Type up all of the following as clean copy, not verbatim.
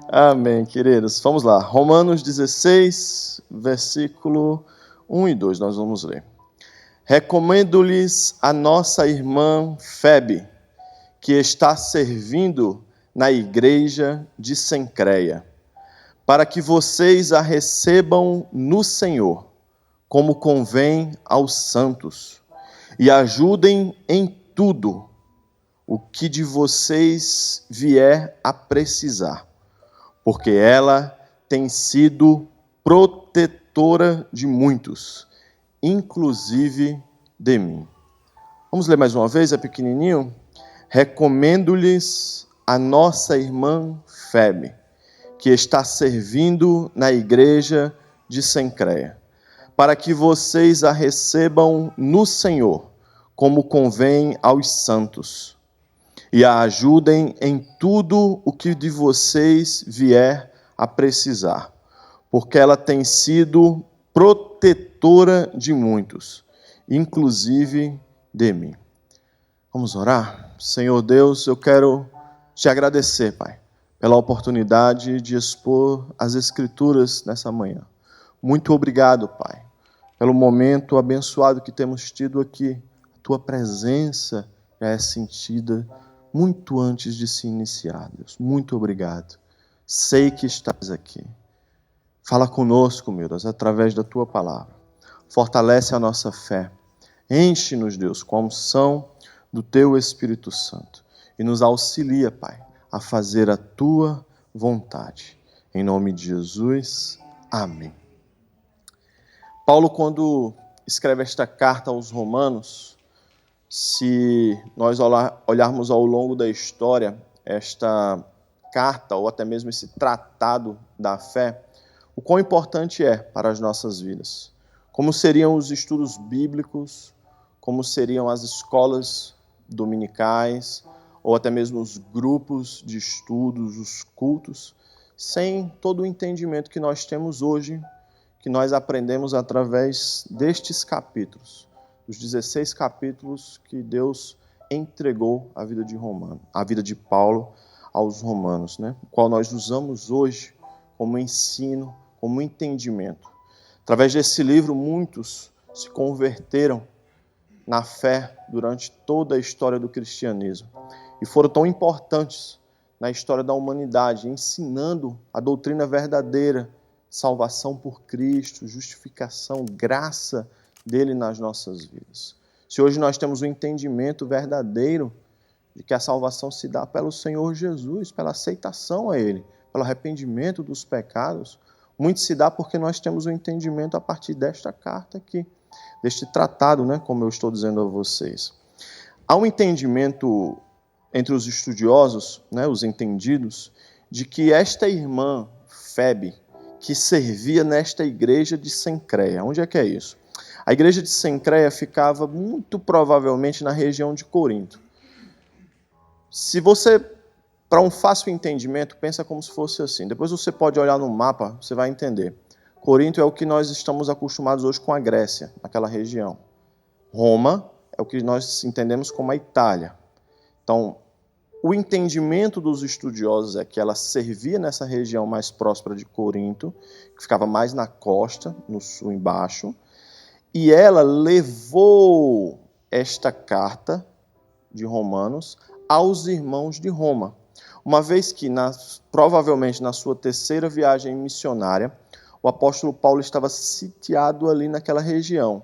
Amém, queridos. Vamos lá. Romanos 16, versículo 1 e 2, nós vamos ler. Recomendo-lhes a nossa irmã Febe, que está servindo na igreja de Cencreia, para que vocês a recebam no Senhor, como convém aos santos, e ajudem em tudo o que de vocês vier a precisar, porque ela tem sido protetora de muitos, inclusive de mim. Vamos ler mais uma vez, é pequenininho? Recomendo-lhes a nossa irmã Febe, que está servindo na igreja de Cencreia, para que vocês a recebam no Senhor, como convém aos santos, e a ajudem em tudo o que de vocês vier a precisar, porque ela tem sido protetora de muitos, inclusive de mim. Vamos orar? Senhor Deus, eu quero te agradecer, Pai, pela oportunidade de expor as Escrituras nessa manhã. Muito obrigado, Pai, pelo momento abençoado que temos tido aqui. A tua presença já é sentida muito antes de se iniciar, Deus. Muito obrigado. Sei que estás aqui. Fala conosco, meu Deus, através da tua palavra. Fortalece a nossa fé. Enche-nos, Deus, com a unção do teu Espírito Santo. E nos auxilia, Pai, a fazer a tua vontade. Em nome de Jesus, amém. Paulo, quando escreve esta carta aos Romanos, se nós olharmos ao longo da história, esta carta, ou até mesmo esse tratado da fé, o quão importante é para as nossas vidas. Como seriam os estudos bíblicos, como seriam as escolas dominicais, ou até mesmo os grupos de estudos, os cultos, sem todo o entendimento que nós temos hoje, que nós aprendemos através destes capítulos, os 16 capítulos que Deus entregou à vida de Paulo aos romanos, né? O qual nós usamos hoje como ensino, como entendimento. Através desse livro, muitos se converteram na fé durante toda a história do cristianismo e foram tão importantes na história da humanidade, ensinando a doutrina verdadeira, salvação por Cristo, justificação, graça dele nas nossas vidas. Se hoje nós temos o entendimento verdadeiro de que a salvação se dá pelo Senhor Jesus, pela aceitação a Ele, pelo arrependimento dos pecados, muito se dá porque nós temos o entendimento a partir desta carta aqui, deste tratado, né, como eu estou dizendo a vocês. Há um entendimento entre os estudiosos, né, os entendidos, de que esta irmã Febe, que servia nesta igreja de Cencreia, onde é que é isso? A igreja de Cencreia ficava muito provavelmente na região de Corinto. Se você, para um fácil entendimento, pensa como se fosse assim. Depois você pode olhar no mapa, você vai entender. Corinto é o que nós estamos acostumados hoje com a Grécia, naquela região. Roma é o que nós entendemos como a Itália. Então, o entendimento dos estudiosos é que ela servia nessa região mais próspera de Corinto, que ficava mais na costa, no sul embaixo, e ela levou esta carta de Romanos aos irmãos de Roma. Uma vez que, provavelmente na sua terceira viagem missionária, o apóstolo Paulo estava sitiado ali naquela região.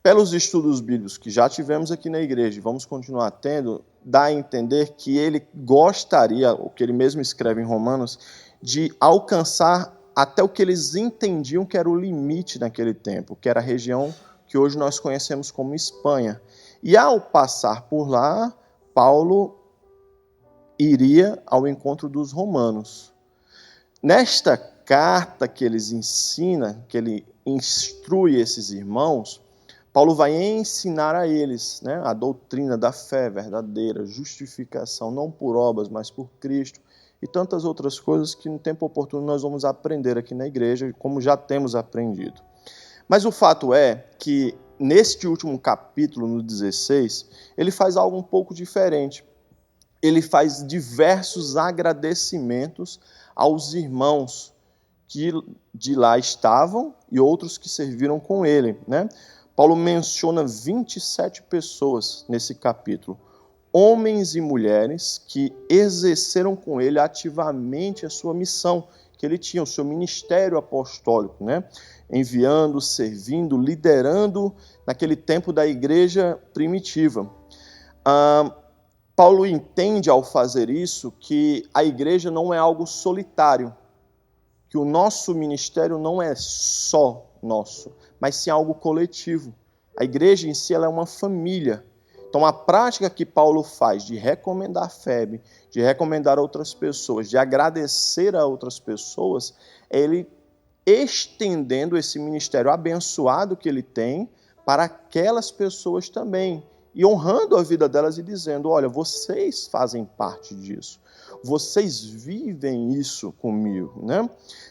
Pelos estudos bíblicos que já tivemos aqui na igreja e vamos continuar tendo, dá a entender que ele gostaria, o que ele mesmo escreve em Romanos, de alcançar até o que eles entendiam que era o limite naquele tempo, que era a região que hoje nós conhecemos como Espanha. E ao passar por lá, Paulo iria ao encontro dos romanos. Nesta carta que eles ensinam, que ele instrui esses irmãos, Paulo vai ensinar a eles, né, a doutrina da fé verdadeira, justificação, não por obras, mas por Cristo, e tantas outras coisas que no tempo oportuno nós vamos aprender aqui na igreja, como já temos aprendido. Mas o fato é que, neste último capítulo, no 16, ele faz algo um pouco diferente. ele faz diversos agradecimentos aos irmãos que de lá estavam e outros que serviram com ele, né? Paulo menciona 27 pessoas nesse capítulo, homens e mulheres que exerceram com ele ativamente a sua missão, que ele tinha, o seu ministério apostólico, né? Enviando, servindo, liderando naquele tempo da igreja primitiva. Paulo entende ao fazer isso que a igreja não é algo solitário, que o nosso ministério não é só nosso, mas sim algo coletivo. A igreja em si ela é uma família. Então a prática que Paulo faz de recomendar fé, de recomendar outras pessoas, de agradecer a outras pessoas, é ele estendendo esse ministério abençoado que ele tem para aquelas pessoas também, e honrando a vida delas e dizendo, olha, vocês fazem parte disso, vocês vivem isso comigo, né?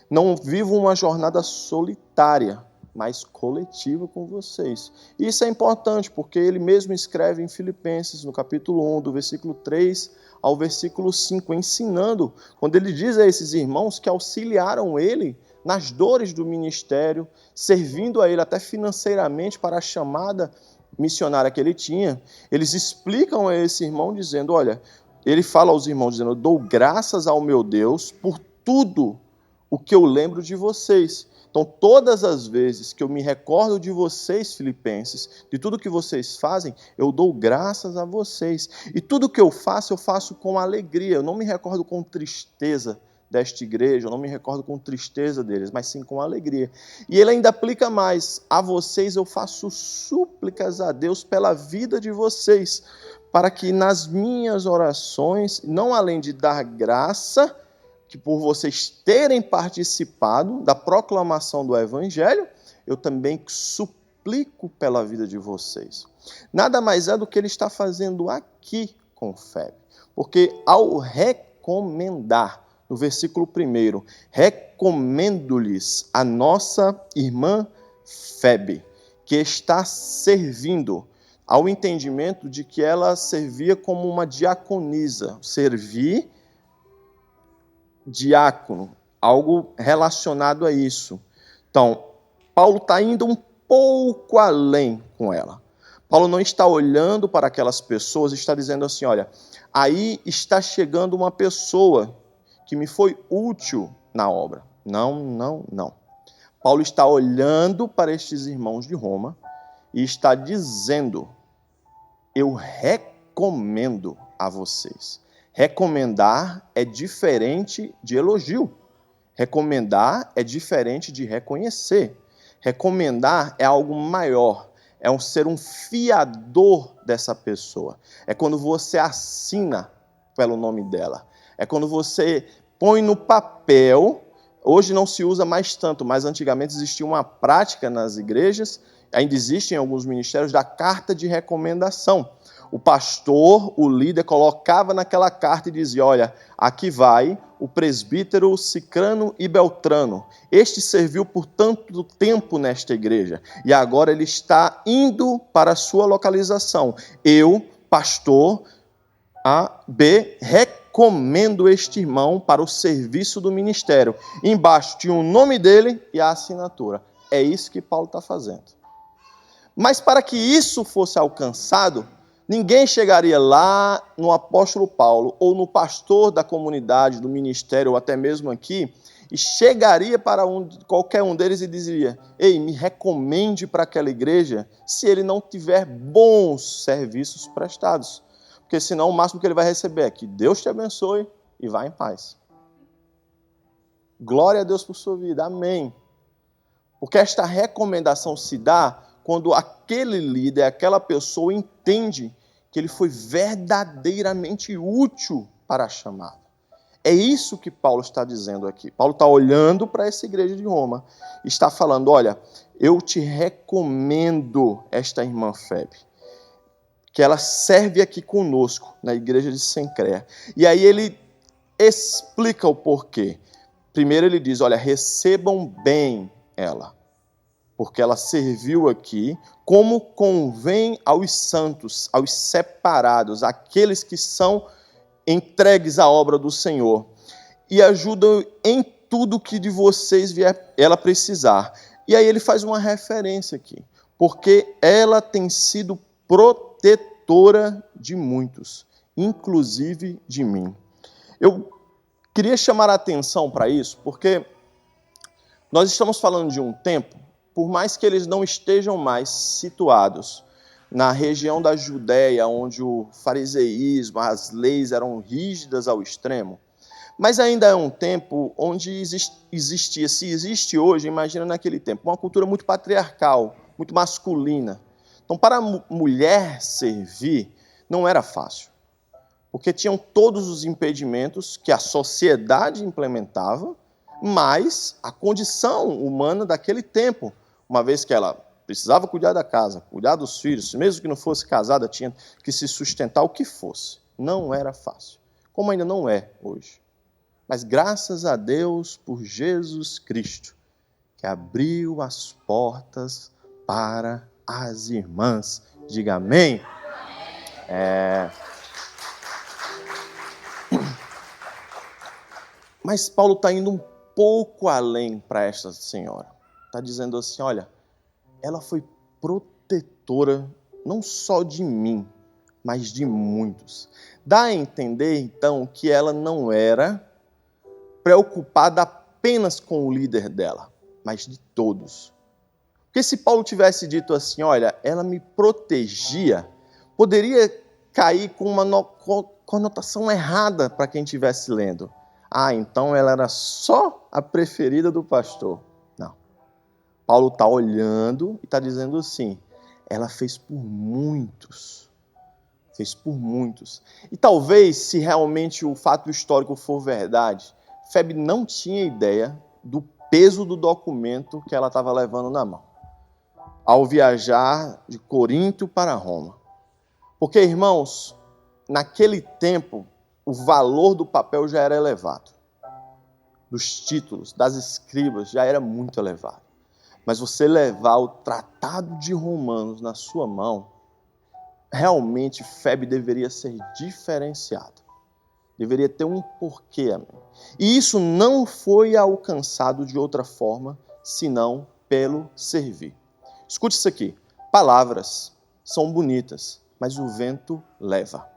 Não vivo uma jornada solitária, mas coletiva com vocês. E isso é importante, porque ele mesmo escreve em Filipenses, no capítulo 1, do versículo 3 ao versículo 5, ensinando, quando ele diz a esses irmãos que auxiliaram ele nas dores do ministério, servindo a ele até financeiramente para a chamada missionária que ele tinha, eles explicam a esse irmão dizendo, olha, ele fala aos irmãos dizendo, eu dou graças ao meu Deus por tudo o que eu lembro de vocês. Então, todas as vezes que eu me recordo de vocês, filipenses, de tudo que vocês fazem, eu dou graças a vocês. E tudo que eu faço com alegria. Eu não me recordo com tristeza desta igreja, eu não me recordo com tristeza deles, mas sim com alegria. E ele ainda aplica mais, a vocês eu faço súplicas a Deus pela vida de vocês, para que nas minhas orações, não além de dar graça, que por vocês terem participado da proclamação do Evangelho, eu também suplico pela vida de vocês. Nada mais é do que ele está fazendo aqui com Febe, porque ao recomendar, no versículo 1, recomendo-lhes a nossa irmã Febe, que está servindo, ao entendimento de que ela servia como uma diaconisa, servir diácono, algo relacionado a isso. Então, Paulo está indo um pouco além com ela. Paulo não está olhando para aquelas pessoas e está dizendo assim, olha, aí está chegando uma pessoa que me foi útil na obra. Não. Paulo está olhando para estes irmãos de Roma e está dizendo, eu recomendo a vocês. Recomendar é diferente de elogio. Recomendar é diferente de reconhecer. Recomendar é algo maior, é ser um fiador dessa pessoa. É quando você assina pelo nome dela. É quando você põe no papel, hoje não se usa mais tanto, mas antigamente existia uma prática nas igrejas, ainda existe em alguns ministérios, da carta de recomendação. O pastor, o líder, colocava naquela carta e dizia, olha, aqui vai o presbítero Cicrano e Beltrano. Este serviu por tanto tempo nesta igreja e agora ele está indo para a sua localização. Eu, pastor A, B, recomendo este irmão para o serviço do ministério. Embaixo tinha o nome dele e a assinatura. É isso que Paulo está fazendo. Mas para que isso fosse alcançado, ninguém chegaria lá no apóstolo Paulo ou no pastor da comunidade, do ministério, ou até mesmo aqui, e chegaria para qualquer um deles e dizeria, ei, me recomende para aquela igreja se ele não tiver bons serviços prestados. Porque senão o máximo que ele vai receber é que Deus te abençoe e vá em paz. Glória a Deus por sua vida, amém. Porque esta recomendação se dá quando aquele líder, aquela pessoa entende que ele foi verdadeiramente útil para a chamada. É isso que Paulo está dizendo aqui. Paulo está olhando para essa igreja de Roma e está falando, olha, eu te recomendo esta irmã Febe, que ela serve aqui conosco, na igreja de Cencreia. E aí ele explica o porquê. Primeiro ele diz, olha, recebam bem ela, porque ela serviu aqui como convém aos santos, aos separados, aqueles que são entregues à obra do Senhor e ajuda em tudo que de vocês vier ela precisar. E aí ele faz uma referência aqui, porque ela tem sido protetora de muitos, inclusive de mim. Eu queria chamar a atenção para isso, porque nós estamos falando de um tempo, por mais que eles não estejam mais situados na região da Judéia, onde o fariseísmo, as leis eram rígidas ao extremo, mas ainda é um tempo onde existia, se existe hoje, imagina naquele tempo, uma cultura muito patriarcal, muito masculina. Então, para a mulher servir, não era fácil, porque tinham todos os impedimentos que a sociedade implementava, mas a condição humana daquele tempo, uma vez que ela precisava cuidar da casa, cuidar dos filhos, mesmo que não fosse casada, tinha que se sustentar o que fosse. Não era fácil, como ainda não é hoje. Mas graças a Deus por Jesus Cristo, que abriu as portas para as irmãs. Diga amém. Mas Paulo está indo um pouco além para esta senhora. Está dizendo assim, olha, ela foi protetora não só de mim, mas de muitos. Dá a entender, então, que ela não era preocupada apenas com o líder dela, mas de todos. Porque se Paulo tivesse dito assim, olha, ela me protegia, poderia cair com uma conotação errada para quem estivesse lendo. Ah, então ela era só a preferida do pastor. Não. Paulo está olhando e está dizendo assim, ela fez por muitos. Fez por muitos. E talvez, se realmente o fato histórico for verdade, Febe não tinha ideia do peso do documento que ela estava levando na mão, ao viajar de Corinto para Roma. Porque, irmãos, naquele tempo, o valor do papel já era elevado. Dos títulos, das escribas, já era muito elevado. Mas você levar o Tratado de Romanos na sua mão, realmente Febe deveria ser diferenciado. Deveria ter um porquê, amém? E isso não foi alcançado de outra forma, senão pelo servir. Escute isso aqui. Palavras são bonitas, mas o vento leva.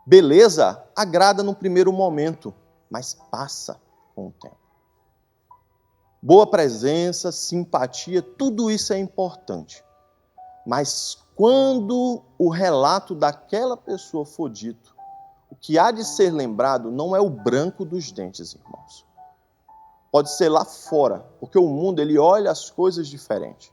Beleza agrada no primeiro momento, mas passa com o tempo. Boa presença, simpatia, tudo isso é importante. Mas quando o relato daquela pessoa for dito, o que há de ser lembrado não é o branco dos dentes, irmãos. Pode ser lá fora, porque o mundo ele olha as coisas diferente.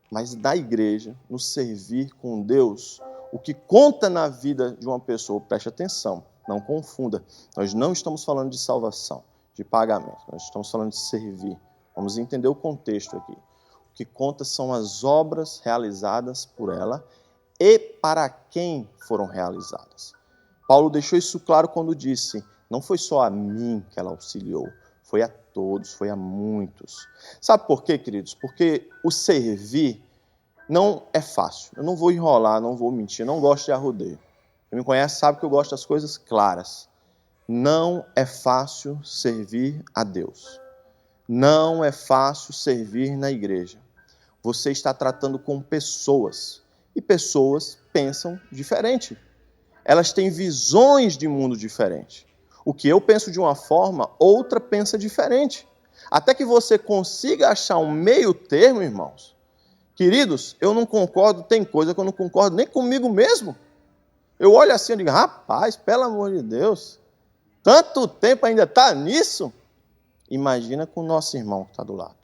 Mas na igreja, no servir com Deus, o que conta na vida de uma pessoa, preste atenção, não confunda. Nós não estamos falando de salvação, de pagamento. Nós estamos falando de servir. Vamos entender o contexto aqui. O que conta são as obras realizadas por ela e para quem foram realizadas. Paulo deixou isso claro quando disse, não foi só a mim que ela auxiliou, foi a todos, foi a muitos. Sabe por quê, queridos? Porque o servir não é fácil. Eu não vou enrolar, não vou mentir, não gosto de arrodeio. Quem me conhece sabe que eu gosto das coisas claras. Não é fácil servir a Deus. Não é fácil servir na igreja. Você está tratando com pessoas. E pessoas pensam diferente. Elas têm visões de mundo diferente. O que eu penso de uma forma, outra pensa diferente. Até que você consiga achar um meio termo, irmãos. Queridos, eu não concordo, tem coisa que eu não concordo nem comigo mesmo. Eu olho assim e digo, rapaz, pelo amor de Deus, tanto tempo ainda está nisso? Imagina com o nosso irmão que está do lado.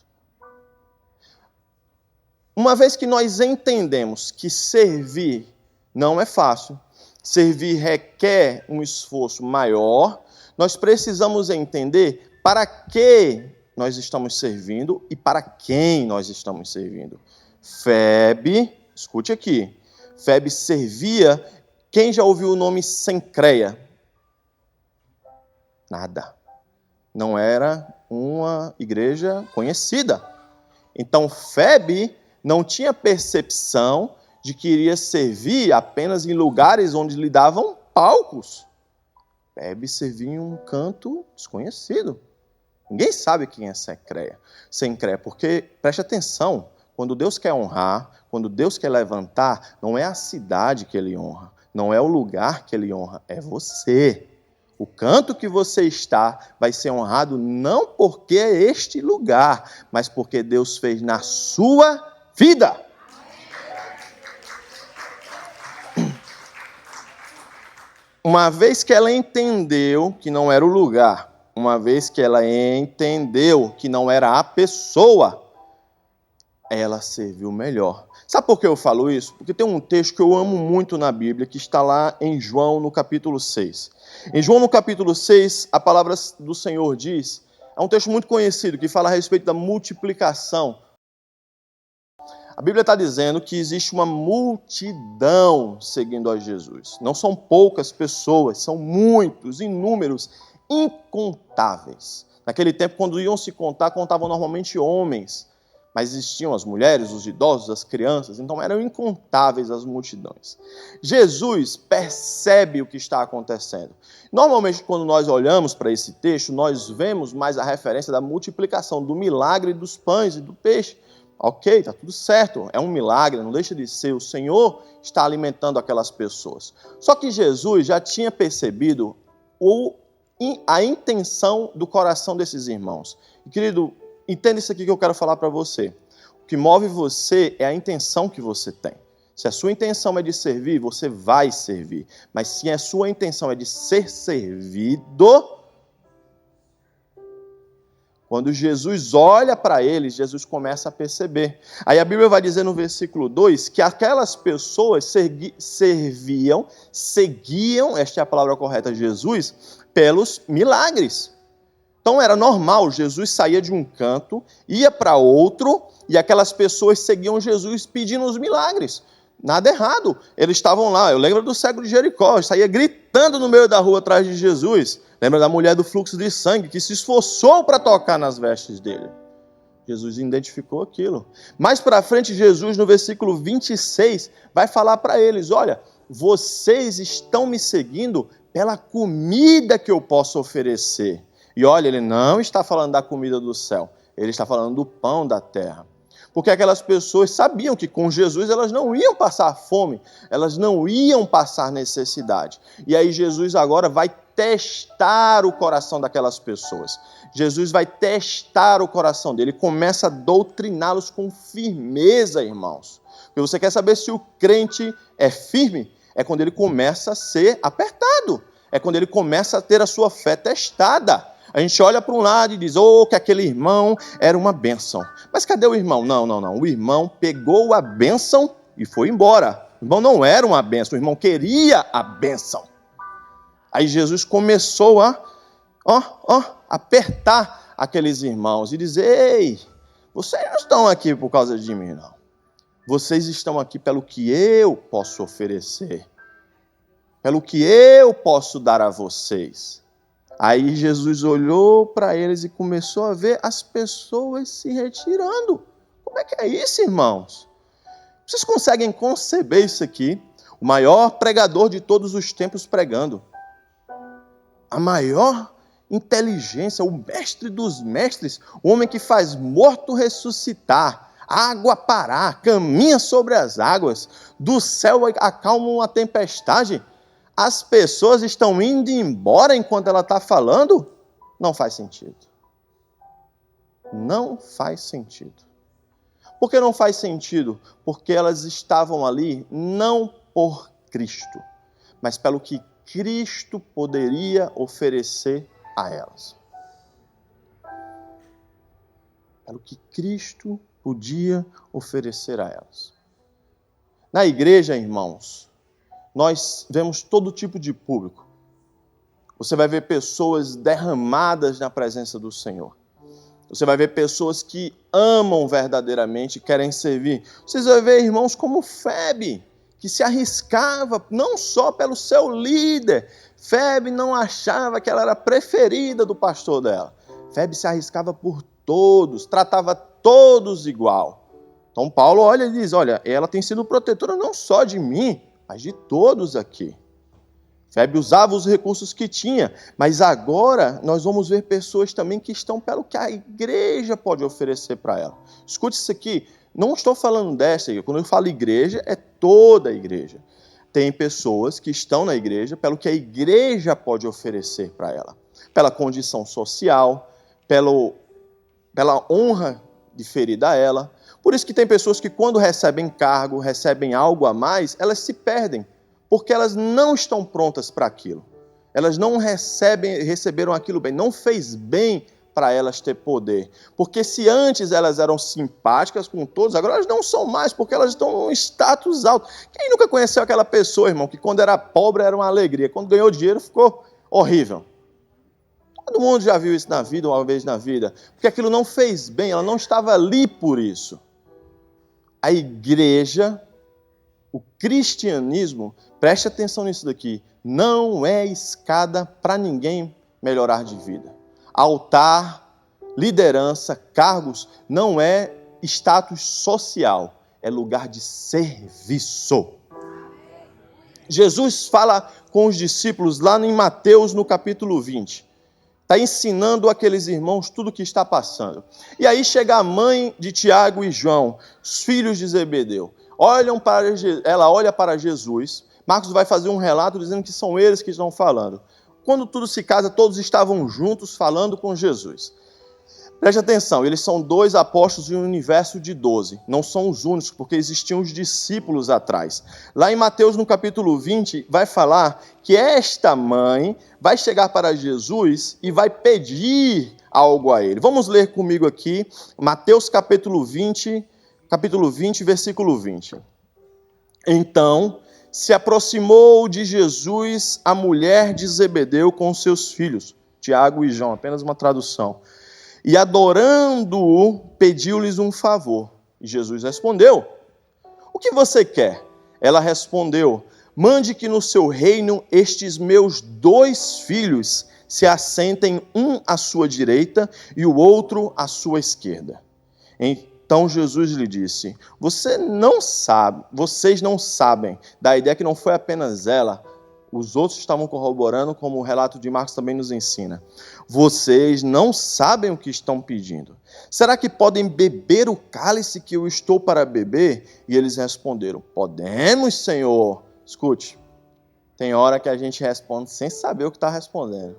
Uma vez que nós entendemos que servir não é fácil, servir requer um esforço maior, nós precisamos entender para que nós estamos servindo e para quem nós estamos servindo. Febe, escute aqui, Febe servia, quem já ouviu o nome Cencreia? Nada. Não era uma igreja conhecida. Então Febe não tinha percepção de que iria servir apenas em lugares onde lhe davam palcos. Febe servia em um canto desconhecido. Ninguém sabe quem é Sencréia, porque, preste atenção, quando Deus quer honrar, quando Deus quer levantar, não é a cidade que Ele honra, não é o lugar que Ele honra, é você. O canto que você está vai ser honrado não porque é este lugar, mas porque Deus fez na sua vida. Uma vez que ela entendeu que não era o lugar, uma vez que ela entendeu que não era a pessoa, ela serviu melhor. Sabe por que eu falo isso? Porque tem um texto que eu amo muito na Bíblia, que está lá em João, no capítulo 6. Em João, no capítulo 6, a palavra do Senhor diz, é um texto muito conhecido, que fala a respeito da multiplicação. A Bíblia está dizendo que existe uma multidão seguindo a Jesus. Não são poucas pessoas, são muitos, inúmeros, incontáveis. Naquele tempo, quando iam se contar, contavam normalmente homens. Mas existiam as mulheres, os idosos, as crianças, então eram incontáveis as multidões. Jesus percebe o que está acontecendo. Normalmente, quando nós olhamos para esse texto, nós vemos mais a referência da multiplicação, do milagre dos pães e do peixe. Ok, está tudo certo, é um milagre, não deixa de ser, o Senhor está alimentando aquelas pessoas. Só que Jesus já tinha percebido a intenção do coração desses irmãos. E, querido, entenda isso aqui que eu quero falar para você. O que move você é a intenção que você tem. Se a sua intenção é de servir, você vai servir. Mas se a sua intenção é de ser servido, quando Jesus olha para eles, Jesus começa a perceber. Aí a Bíblia vai dizer no versículo 2 que aquelas pessoas seguiam, esta é a palavra correta, Jesus, pelos milagres. Então era normal, Jesus saía de um canto, ia para outro, e aquelas pessoas seguiam Jesus pedindo os milagres. Nada errado, eles estavam lá. Eu lembro do cego de Jericó, saía gritando no meio da rua atrás de Jesus. Lembra da mulher do fluxo de sangue, que se esforçou para tocar nas vestes dele. Jesus identificou aquilo. Mais para frente, Jesus, no versículo 26, vai falar para eles, olha, vocês estão me seguindo pela comida que eu posso oferecer. E olha, ele não está falando da comida do céu, ele está falando do pão da terra. Porque aquelas pessoas sabiam que com Jesus elas não iam passar fome, elas não iam passar necessidade. E aí Jesus agora vai testar o coração daquelas pessoas. Jesus vai testar o coração dele, começa a doutriná-los com firmeza, irmãos. Porque você quer saber se o crente é firme? É quando ele começa a ser apertado, é quando ele começa a ter a sua fé testada. A gente olha para um lado e diz, que aquele irmão era uma bênção. Mas cadê o irmão? Não. O irmão pegou a bênção e foi embora. O irmão não era uma bênção, o irmão queria a bênção. Aí Jesus começou a apertar aqueles irmãos e dizer, ei, vocês não estão aqui por causa de mim, não. Vocês estão aqui pelo que eu posso oferecer, pelo que eu posso dar a vocês. Aí Jesus olhou para eles e começou a ver as pessoas se retirando. Como é que é isso, irmãos? Vocês conseguem conceber isso aqui? O maior pregador de todos os tempos pregando. A maior inteligência, o mestre dos mestres, o homem que faz morto ressuscitar, água parar, caminha sobre as águas, do céu acalma uma tempestade. As pessoas estão indo embora enquanto ela está falando? Não faz sentido. Não faz sentido. Por que não faz sentido? Porque elas estavam ali não por Cristo, mas pelo que Cristo poderia oferecer a elas. Pelo que Cristo podia oferecer a elas. Na igreja, irmãos, nós vemos todo tipo de público. Você vai ver pessoas derramadas na presença do Senhor. Você vai ver pessoas que amam verdadeiramente, querem servir. Você vai ver irmãos como Febe, que se arriscava não só pelo seu líder. Febe não achava que ela era a preferida do pastor dela. Febe se arriscava por todos, tratava todos igual. Então Paulo olha e diz, olha, ela tem sido protetora não só de mim, mas de todos aqui. Febe usava os recursos que tinha, mas agora nós vamos ver pessoas também que estão pelo que a igreja pode oferecer para ela. Escute isso aqui, não estou falando dessa igreja, quando eu falo igreja, é toda a igreja. Tem pessoas que estão na igreja pelo que a igreja pode oferecer para ela, pela condição social, pela honra diferida a ela. Por isso que tem pessoas que quando recebem cargo, recebem algo a mais, elas se perdem, porque elas não estão prontas para aquilo. Elas não receberam aquilo bem, não fez bem para elas ter poder. Porque se antes elas eram simpáticas com todos, agora elas não são mais, porque elas estão num status alto. Quem nunca conheceu aquela pessoa, irmão, que quando era pobre era uma alegria, quando ganhou dinheiro ficou horrível? Todo mundo já viu isso na vida, uma vez na vida, porque aquilo não fez bem, ela não estava ali por isso. A igreja, o cristianismo, preste atenção nisso daqui, não é escada para ninguém melhorar de vida. Altar, liderança, cargos, não é status social, é lugar de serviço. Jesus fala com os discípulos lá em Mateus, no capítulo 20. Está ensinando aqueles irmãos tudo o que está passando. E aí chega a mãe de Tiago e João, os filhos de Zebedeu. Ela olha para Jesus. Marcos vai fazer um relato dizendo que são eles que estão falando. Quando tudo se casa, todos estavam juntos falando com Jesus. Preste atenção, eles são 2 apóstolos em um universo de 12. Não são os únicos, porque existiam os discípulos atrás. Lá em Mateus, no capítulo 20, vai falar que esta mãe vai chegar para Jesus e vai pedir algo a ele. Vamos ler comigo aqui, Mateus capítulo 20, versículo 20. Então, se aproximou de Jesus a mulher de Zebedeu com seus filhos, Tiago e João, apenas uma tradução. E adorando-o, pediu-lhes um favor. E Jesus respondeu: o que você quer? Ela respondeu: mande que no seu reino estes meus 2 filhos se assentem, um à sua direita e o outro à sua esquerda. Então Jesus lhe disse: vocês não sabem, da ideia que não foi apenas ela, os outros estavam corroborando, como o relato de Marcos também nos ensina. Vocês não sabem o que estão pedindo. Será que podem beber o cálice que eu estou para beber? E eles responderam: podemos, Senhor. Escute, tem hora que a gente responde sem saber o que está respondendo.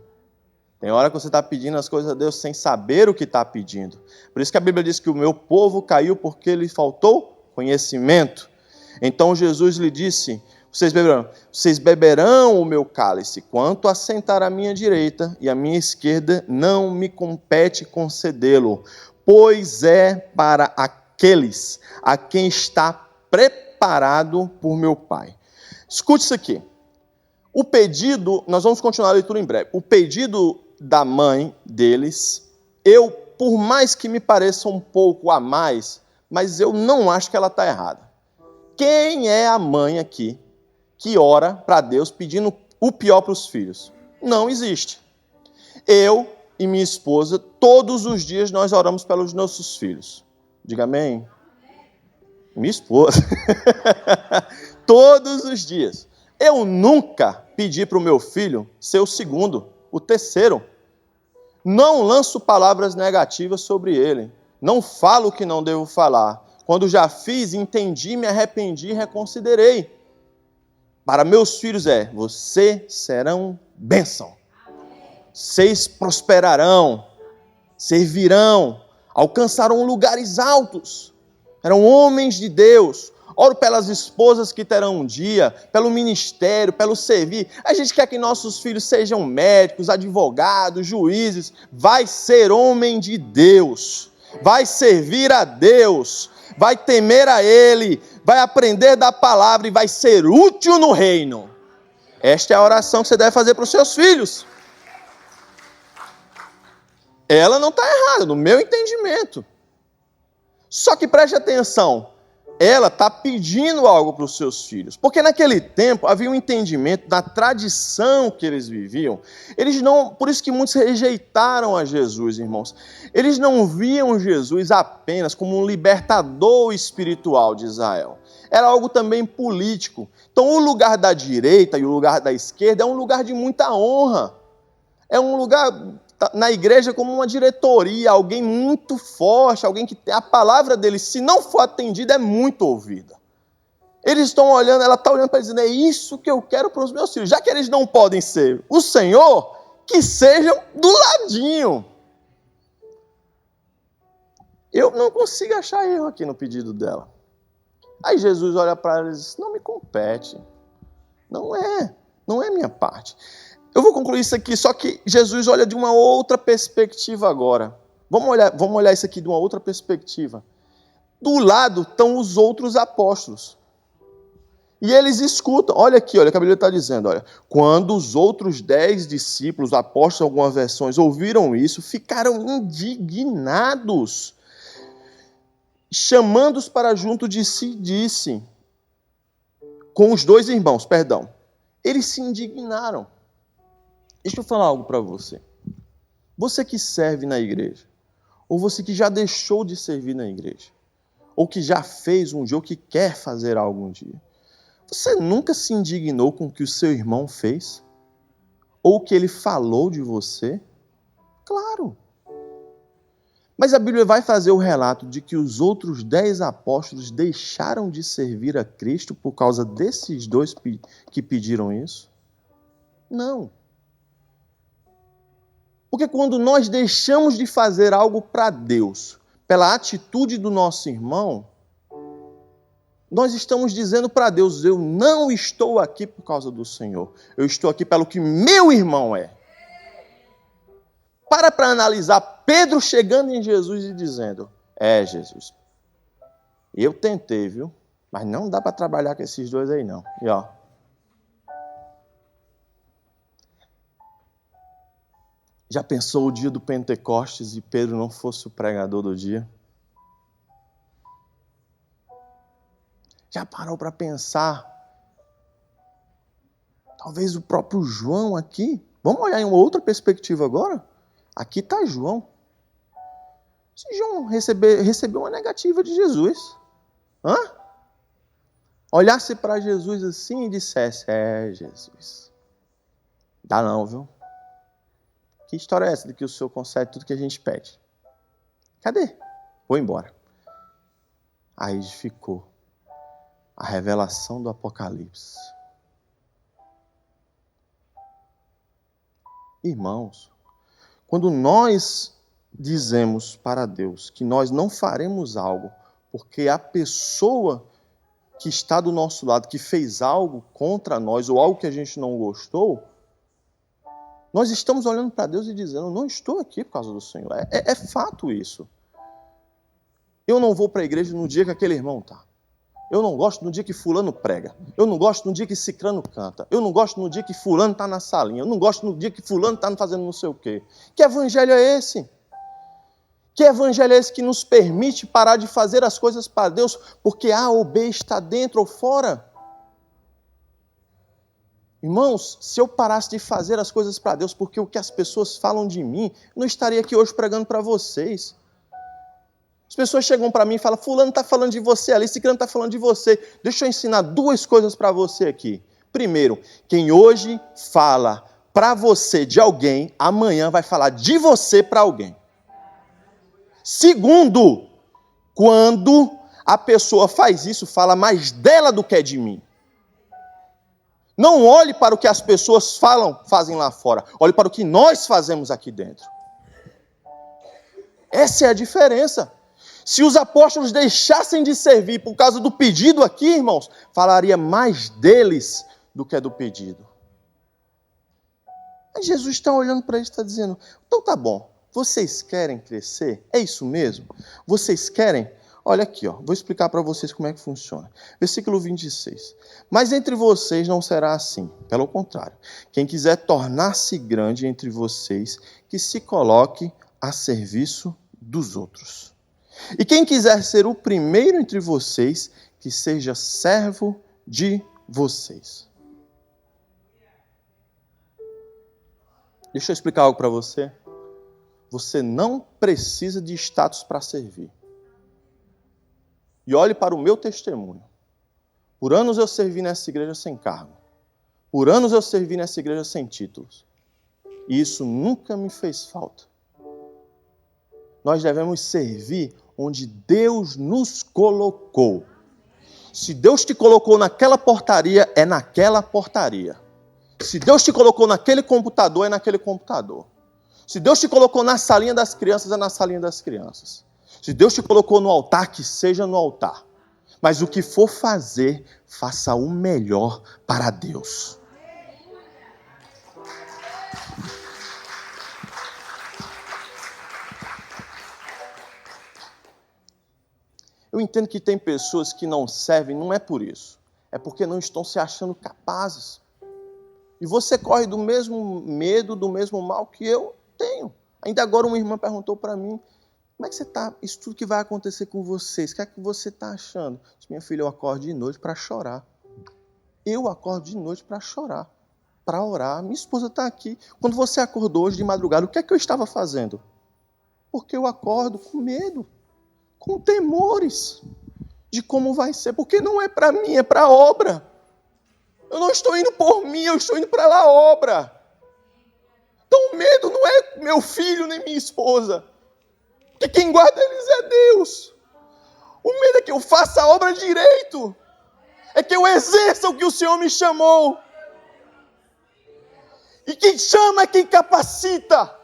Tem hora que você está pedindo as coisas a Deus sem saber o que está pedindo. Por isso que a Bíblia diz que o meu povo caiu porque lhe faltou conhecimento. Então Jesus lhe disse: vocês beberão o meu cálice, quanto a sentar à minha direita e à minha esquerda, não me compete concedê-lo, pois é para aqueles a quem está preparado por meu Pai. Escute isso aqui. O pedido, nós vamos continuar a leitura em breve. O pedido da mãe deles, por mais que me pareça um pouco a mais, mas eu não acho que ela está errada. Quem é a mãe aqui que ora para Deus pedindo o pior para os filhos? Não existe. Eu e minha esposa, todos os dias nós oramos pelos nossos filhos. Diga amém. Minha esposa. Todos os dias. Eu nunca pedi para o meu filho ser o segundo, o terceiro. Não lanço palavras negativas sobre ele. Não falo o que não devo falar. Quando já fiz, entendi, me arrependi e reconsiderei. Para meus filhos vocês serão bênção. Vocês prosperarão, servirão, alcançarão lugares altos. Eram homens de Deus. Oro pelas esposas que terão um dia, pelo ministério, pelo servir. A gente quer que nossos filhos sejam médicos, advogados, juízes. Vai ser homem de Deus. Vai servir a Deus. Vai temer a Ele. Vai aprender da palavra e vai ser útil no reino. Esta é a oração que você deve fazer para os seus filhos. Ela não está errada, no meu entendimento. Só que preste atenção. ela está pedindo algo para os seus filhos. Porque naquele tempo havia um entendimento da tradição que eles viviam. Por isso que muitos rejeitaram a Jesus, irmãos. Eles não viam Jesus apenas como um libertador espiritual de Israel. Era algo também político. Então o lugar da direita e o lugar da esquerda é um lugar de muita honra. É um lugar na igreja como uma diretoria, alguém muito forte, alguém que tem a palavra dele, se não for atendida, é muito ouvida. Eles estão olhando, ela está olhando para dizer, é isso que eu quero para os meus filhos. Já que eles não podem ser o Senhor, que sejam do ladinho. Eu não consigo achar erro aqui no pedido dela. Aí Jesus olha para ela e diz, não me compete. Não é minha parte. Eu vou concluir isso aqui, só que Jesus olha de uma outra perspectiva agora. Vamos olhar isso aqui de uma outra perspectiva. Do lado estão os outros apóstolos. E eles escutam. Olha aqui, olha o que a Bíblia está dizendo. Olha. Quando os outros 10 discípulos, apóstolos, algumas versões, ouviram isso, ficaram indignados. Chamando-os para junto de si, disse, com os 2 irmãos, eles se indignaram. Deixa eu falar algo para você. Você que serve na igreja, ou você que já deixou de servir na igreja, ou que já fez um dia, ou que quer fazer algo um dia, você nunca se indignou com o que o seu irmão fez? Ou o que ele falou de você? Claro. Mas a Bíblia vai fazer o relato de que os outros 10 apóstolos deixaram de servir a Cristo por causa desses 2 que pediram isso? Não. Porque quando nós deixamos de fazer algo para Deus, pela atitude do nosso irmão, nós estamos dizendo para Deus, eu não estou aqui por causa do Senhor, eu estou aqui pelo que meu irmão é. Para analisar Pedro chegando em Jesus e dizendo, Jesus, eu tentei, viu? Mas não dá para trabalhar com esses 2 aí não. E ó, já pensou o dia do Pentecostes e Pedro não fosse o pregador do dia? Já parou para pensar? Talvez o próprio João aqui. Vamos olhar em uma outra perspectiva agora? Aqui está João. Se João recebeu uma negativa de Jesus, olhasse para Jesus assim e dissesse, Jesus, dá não, viu? Que história é essa de que o Senhor concede tudo que a gente pede? Cadê? Vou embora. Aí ficou a revelação do Apocalipse. Irmãos, quando nós dizemos para Deus que nós não faremos algo porque a pessoa que está do nosso lado, que fez algo contra nós ou algo que a gente não gostou, nós estamos olhando para Deus e dizendo, não estou aqui por causa do Senhor. É fato isso. Eu não vou para a igreja no dia que aquele irmão está. Eu não gosto no dia que fulano prega. Eu não gosto no dia que cicrano canta. Eu não gosto no dia que fulano está na salinha. Eu não gosto no dia que fulano está fazendo não sei o quê. Que evangelho é esse? Que evangelho é esse que nos permite parar de fazer as coisas para Deus porque A ou B está dentro ou fora? Irmãos, se eu parasse de fazer as coisas para Deus porque o que as pessoas falam de mim, eu não estaria aqui hoje pregando para vocês. As pessoas chegam para mim e falam, fulano está falando de você ali, ciclano está falando de você. Deixa eu ensinar 2 coisas para você aqui. Primeiro, quem hoje fala para você de alguém, amanhã vai falar de você para alguém. Segundo, quando a pessoa faz isso, fala mais dela do que de mim. Não olhe para o que as pessoas fazem lá fora. Olhe para o que nós fazemos aqui dentro. Essa é a diferença. Se os apóstolos deixassem de servir por causa do pedido aqui, irmãos, falaria mais deles do que do pedido. Mas Jesus está olhando para eles e está dizendo, então tá bom, vocês querem crescer? É isso mesmo? Vocês querem? Olha aqui, vou explicar para vocês como é que funciona. Versículo 26. Mas entre vocês não será assim. Pelo contrário, quem quiser tornar-se grande entre vocês, que se coloque a serviço dos outros. E quem quiser ser o primeiro entre vocês, que seja servo de vocês. Deixa eu explicar algo para você. Você não precisa de status para servir. E olhe para o meu testemunho. Por anos eu servi nessa igreja sem cargo. Por anos eu servi nessa igreja sem títulos. E isso nunca me fez falta. Nós devemos servir onde Deus nos colocou. Se Deus te colocou naquela portaria, é naquela portaria. Se Deus te colocou naquele computador, é naquele computador. Se Deus te colocou na salinha das crianças, é na salinha das crianças. Se Deus te colocou no altar, que seja no altar. Mas o que for fazer, faça o melhor para Deus. Eu entendo que tem pessoas que não servem, não é por isso. É porque não estão se achando capazes. E você corre do mesmo medo, do mesmo mal que eu tenho. Ainda agora uma irmã perguntou para mim, como é que você está? Isso tudo que vai acontecer com vocês, o que é que você está achando? Eu disse, minha filha, eu acordo de noite para chorar. Eu acordo de noite para chorar, para orar. Minha esposa está aqui. Quando você acordou hoje de madrugada, o que é que eu estava fazendo? Porque eu acordo com medo, com temores de como vai ser. Porque não é para mim, é para a obra. Eu não estou indo por mim, eu estou indo para a obra. Então o medo não é meu filho nem minha esposa. Porque quem guarda eles é Deus. O medo é que eu faça a obra direito. É que eu exerça o que o Senhor me chamou. E quem chama é quem capacita.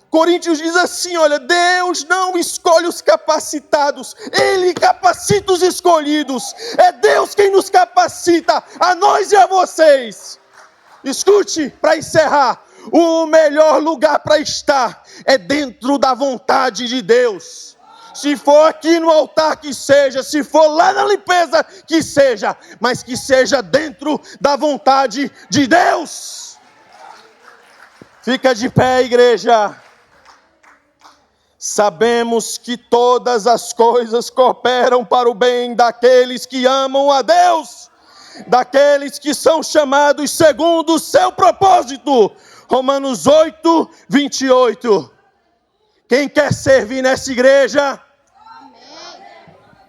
Coríntios diz assim, olha, Deus não escolhe os capacitados, Ele capacita os escolhidos. É Deus quem nos capacita, a nós e a vocês. Escute, para encerrar, o melhor lugar para estar é dentro da vontade de Deus. Se for aqui no altar que seja, se for lá na limpeza que seja, mas que seja dentro da vontade de Deus. Fica de pé, igreja. Sabemos que todas as coisas cooperam para o bem daqueles que amam a Deus, daqueles que são chamados segundo o seu propósito. Romanos 8, 28. Quem quer servir nessa igreja?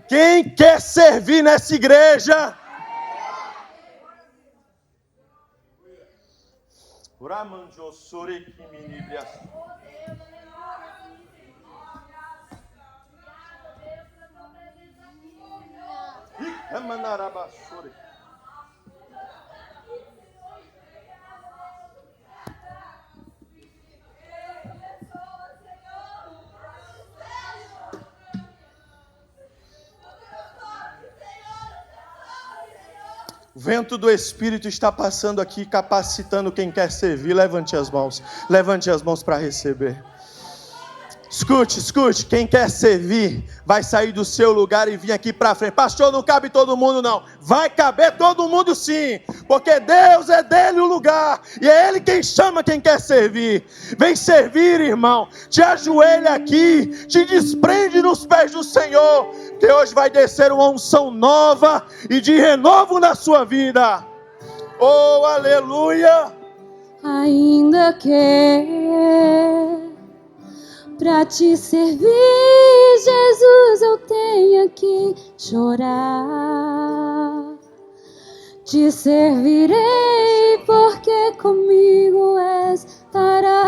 Quem quer servir nessa igreja? O vento do Espírito está passando aqui, capacitando quem quer servir. Levante as mãos para receber. Escute, quem quer servir vai sair do seu lugar e vir aqui para frente. Pastor, não cabe todo mundo não. Vai caber todo mundo sim, porque Deus é dele o lugar, e é Ele quem chama quem quer servir. Vem servir, irmão, te ajoelha aqui, te desprende nos pés do Senhor, que hoje vai descer uma unção nova e de renovo na sua vida. Oh, aleluia! Ainda que pra te servir, Jesus, eu tenha que chorar. Te servirei porque comigo estarás.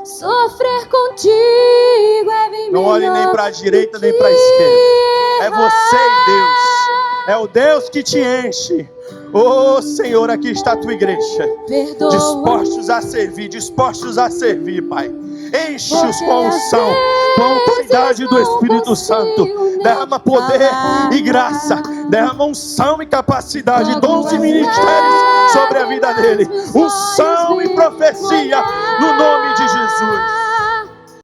Sofrer contigo é bem melhor. Não olhe nem para a direita nem para a esquerda. É você e Deus. É o Deus que te enche. Oh Senhor, aqui está a tua igreja. Dispostos a servir, Pai. Enche-os com a unção, com a autoridade do Espírito Santo. Derrama poder e graça. Derrama unção e capacidade, dons e ministérios sobre a vida dele. Unção e profecia no nome de Jesus.